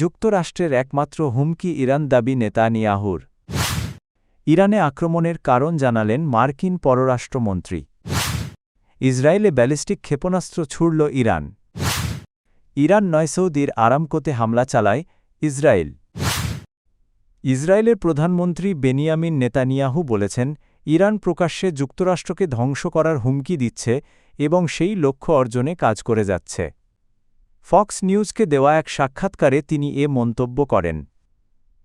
যুক্তরাষ্ট্রের একমাত্র হুমকি ইরান দাবি নেতানিয়াহুর। ইরানে আক্রমণের কারণ জানালেন মার্কিন পররাষ্ট্রমন্ত্রী। ইসরায়েলে ব্যালিস্টিক ক্ষেপণাস্ত্র ছুড়ল ইরান। ইরান সৌদির আরামকোতে হামলা চালায় ইসরায়েল। ইসরায়েলের প্রধানমন্ত্রী বেনিয়ামিন নেতানিয়াহু বলেছেন, ইরান প্রকাশ্যে যুক্তরাষ্ট্রকে ধ্বংস করার হুমকি দিচ্ছে এবং সেই লক্ষ্য অর্জনে কাজ করে যাচ্ছে। ফক্স নিউজকে দেওয়া এক সাক্ষাৎকারে তিনি এ মন্তব্য করেন।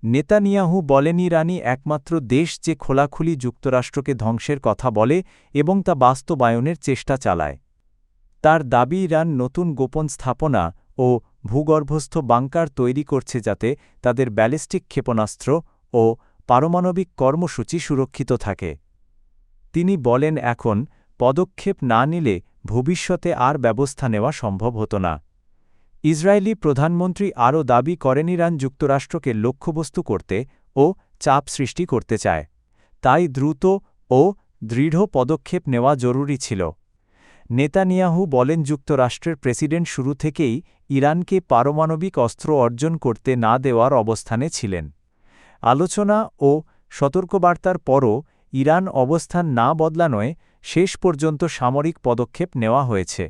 নেতানিয়াহু বলেন, ইরানই একমাত্র দেশ যে খোলাখুলি যুক্তরাষ্ট্রকে ধ্বংসের কথা বলে এবং তা বাস্তবায়নের চেষ্টা চালায়। তার দাবি, ইরান নতুন গোপন স্থাপনা ও ভূগর্ভস্থ বাংকার তৈরি করছে যাতে তাদের ব্যালিস্টিক ক্ষেপণাস্ত্র ও পারমাণবিক কর্মসূচি সুরক্ষিত থাকে। তিনি বলেন, এখন পদক্ষেপ না নিলে ভবিষ্যতে আর ব্যবস্থা নেওয়া সম্ভব হতো না। ইসরায়েলি প্রধানমন্ত্রী আরও দাবি করেন, ইরান যুক্তরাষ্ট্রকে লক্ষ্যবস্তু করতে ও চাপ সৃষ্টি করতে চায়, তাই দ্রুত ও দৃঢ় পদক্ষেপ নেওয়া জরুরি ছিল। নেতানিয়াহু বলেন, যুক্তরাষ্ট্রের প্রেসিডেন্ট শুরু থেকেই ইরানকে পারমাণবিক অস্ত্র অর্জন করতে না দেওয়ার অবস্থানে ছিলেন। আলোচনা ও সতর্কবার্তার পরও ইরান অবস্থান না বদলানোয় শেষ পর্যন্ত সামরিক পদক্ষেপ নেওয়া হয়েছে।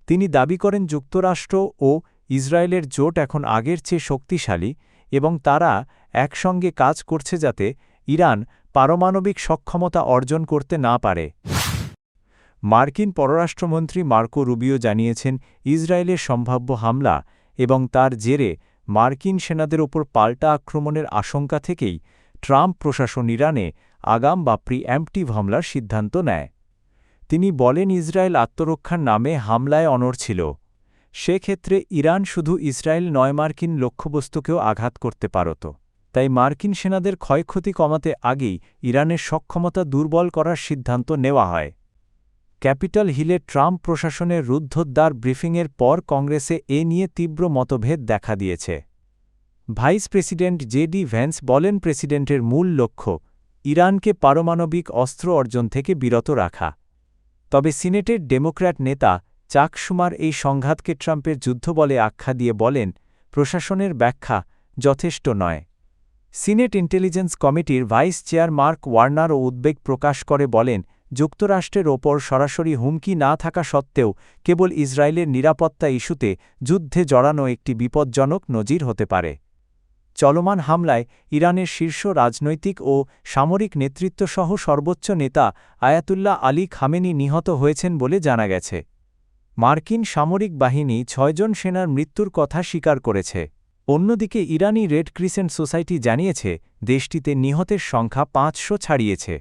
তিনি দাবি করেন, যুক্তরাষ্ট্র ও ইসরায়েলের জোট এখন আগের চেয়ে শক্তিশালী এবং তারা একসঙ্গে কাজ করছে যাতে ইরান পারমাণবিক সক্ষমতা অর্জন করতে না পারে। মার্কিন পররাষ্ট্রমন্ত্রী মার্কো রুবিও জানিয়েছেন, ইসরায়েলের সম্ভাব্য হামলা এবং তার জেরে মার্কিন সেনাদের ওপর পাল্টা আক্রমণের আশঙ্কা থেকেই ট্রাম্প প্রশাসন ইরানে আগাম বা প্রিএম্পটিভ হামলার সিদ্ধান্ত নেয়। তিনি বলেন, ইসরায়েল আত্মরক্ষার নামে হামলায় অনড় ছিল। সেক্ষেত্রে ইরান শুধু ইসরায়েল নয়, মার্কিন লক্ষ্যবস্তুকেও আঘাত করতে পারত। তাই মার্কিন সেনাদের ক্ষয়ক্ষতি কমাতে আগেই ইরানের সক্ষমতা দুর্বল করার সিদ্ধান্ত নেওয়া হয়। ক্যাপিটল হিলে ট্রাম্প প্রশাসনের রুদ্ধদ্বার ব্রিফিংয়ের পর কংগ্রেসে এ নিয়ে তীব্র মতভেদ দেখা দিয়েছে। Vice president J.D.. ভ্যান্স বলেন, প্রেসিডেন্টের মূল লক্ষ্য ইরানকে পারমাণবিক অস্ত্র অর্জন থেকে বিরত রাখা। তবে সিনেটের ডেমোক্র্যাট নেতা চাক শুমার এই সংঘাতকে ট্রাম্পের যুদ্ধ বলে আখ্যা দিয়ে বলেন, প্রশাসনের ব্যাখ্যা যথেষ্ট নয়। সিনেট ইন্টেলিজেন্স কমিটির ভাইস চেয়ার মার্ক ওয়ার্নারও উদ্বেগ প্রকাশ করে বলেন, যুক্তরাষ্ট্রের ওপর সরাসরি হুমকি না থাকা সত্ত্বেও কেবল ইসরায়েলের নিরাপত্তা ইস্যুতে যুদ্ধে জড়ানো একটি বিপজ্জনক নজির হতে পারে। চলমান হামলায় ইরানের শীর্ষ রাজনৈতিক ও সামরিক নেতৃত্বসহ সর্বোচ্চ নেতা আয়াতুল্লাহ আলী খামেনি নিহত হয়েছেন বলে জানা গেছে। মার্কিন সামরিক বাহিনী ৬ জন সেনার মৃত্যুর কথা স্বীকার করেছে। অন্যদিকে ইরানি রেড ক্রিসেন্ট সোসাইটি জানিয়েছে, দেশটিতে নিহতের সংখ্যা ৫০০ ছাড়িয়েছে।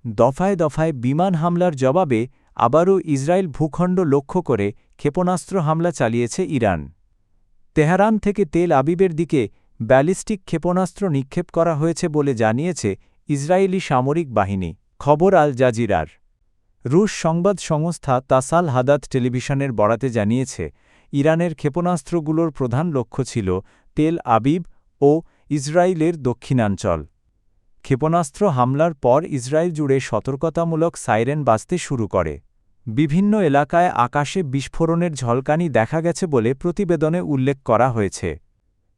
দফায় দফায় বিমান হামলার জবাবে আবারও ইসরায়েল ভূখণ্ড লক্ষ্য করে ক্ষেপণাস্ত্র হামলা চালিয়েছে ইরান। তেহরান থেকে তেল আবিবের দিকে ব্যালিস্টিক ক্ষেপণাস্ত্র নিক্ষেপ করা হয়েছে বলে জানিয়েছে ইসরায়েলি সামরিক বাহিনী। খবর আল জাজিরার। রুশ সংবাদ সংস্থা তাসাল হাদাত টেলিভিশনের বরাতে জানিয়েছে, ইরানের ক্ষেপণাস্ত্রগুলোর প্রধান লক্ষ্য ছিল তেল আবিব ও ইসরায়েলের দক্ষিণাঞ্চল। ক্ষেপণাস্ত্র হামলার পর ইসরায়েল জুড়ে সতর্কতামূলক সাইরেন বাজতে শুরু করে। বিভিন্ন এলাকায় আকাশে বিস্ফোরণের ঝলকানি দেখা গেছে বলে প্রতিবেদনে উল্লেখ করা হয়েছে।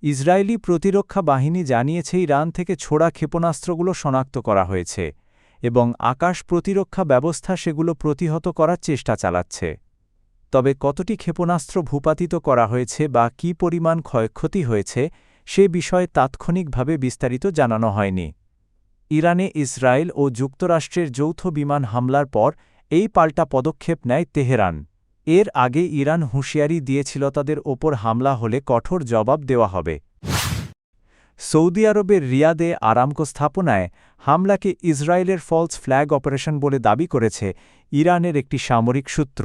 ইসরায়েলি প্রতিরক্ষা বাহিনী জানিয়েছে, ইরান থেকে ছোড়া ক্ষেপণাস্ত্রগুলো শনাক্ত করা হয়েছে এবং আকাশ প্রতিরক্ষা ব্যবস্থা সেগুলো প্রতিহত করার চেষ্টা চালাচ্ছে। তবে কতটি ক্ষেপণাস্ত্র ভূপাতিত করা হয়েছে বা কী পরিমাণ ক্ষয়ক্ষতি হয়েছে সে বিষয়ে তাৎক্ষণিকভাবে বিস্তারিত জানানো হয়নি। ইরানে ইসরায়েল ও যুক্তরাষ্ট্রের যৌথ বিমান হামলার পর এই পাল্টা পদক্ষেপ নেয় তেহরান। এর আগে ইরান হুঁশিয়ারি দিয়েছিল, তাদের ওপর হামলা হলে কঠোর জবাব দেওয়া হবে। সৌদি আরবের রিয়াদে আরামকো স্থাপনায় হামলাকে ইসরায়েলের ফলস ফ্ল্যাগ অপারেশন বলে দাবি করেছে ইরানের একটি সামরিক সূত্র।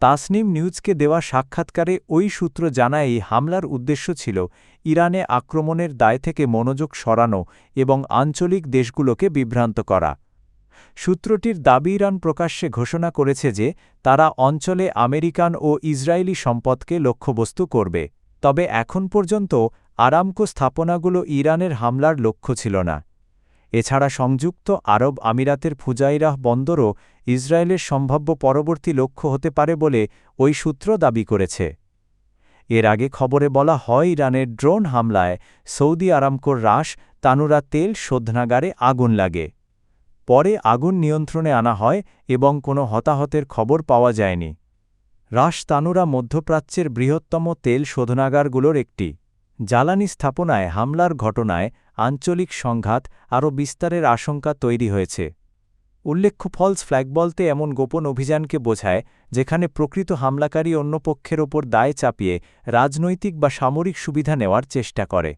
তাসনিম নিউজকে দেওয়া সাক্ষাৎকারে ওই সূত্র জানায়, এই হামলার উদ্দেশ্য ছিল ইরানে আক্রমণের দায় থেকে মনোযোগ সরানো এবং আঞ্চলিক দেশগুলোকে বিভ্রান্ত করা। সূত্রটির দাবি, ইরান প্রকাশ্যে ঘোষণা করেছে যে তারা অঞ্চলে আমেরিকান ও ইসরায়েলি সম্পদকে লক্ষ্যবস্তু করবে। তবে এখন পর্যন্ত আরামকো স্থাপনাগুলো ইরানের হামলার লক্ষ্য ছিল না। এছাড়া সংযুক্ত আরব আমিরাতের ফুজাইরাহ বন্দরও ইসরায়েলের সম্ভাব্য পরবর্তী লক্ষ্য হতে পারে বলে ওই সূত্র দাবি করেছে। এর আগে খবরে বলা হয় ইরানের ড্রোন হামলায় সৌদি আরামকোর রাশ তানুরা তেল শোধনাগারে আগুন লাগে। পরে আগুন নিয়ন্ত্রণে আনা হয় এবং কোনো হতাহতের খবর পাওয়া যায়নি। রাশ তানুরা মধ্যপ্রাচ্যের বৃহত্তম তেল শোধনাগারগুলোর একটি। জ্বালানি স্থাপনায় হামলার ঘটনায় আঞ্চলিক সংঘাত আরও বিস্তারের আশঙ্কা তৈরি হয়েছে। উল্লেখ্য, ফলস ফ্ল্যাগ বলতে এমন গোপন অভিযানকে বোঝায় যেখানে প্রকৃত হামলাকারী অন্য পক্ষের ওপর দায় চাপিয়ে রাজনৈতিক বা সামরিক সুবিধা নেওয়ার চেষ্টা করে।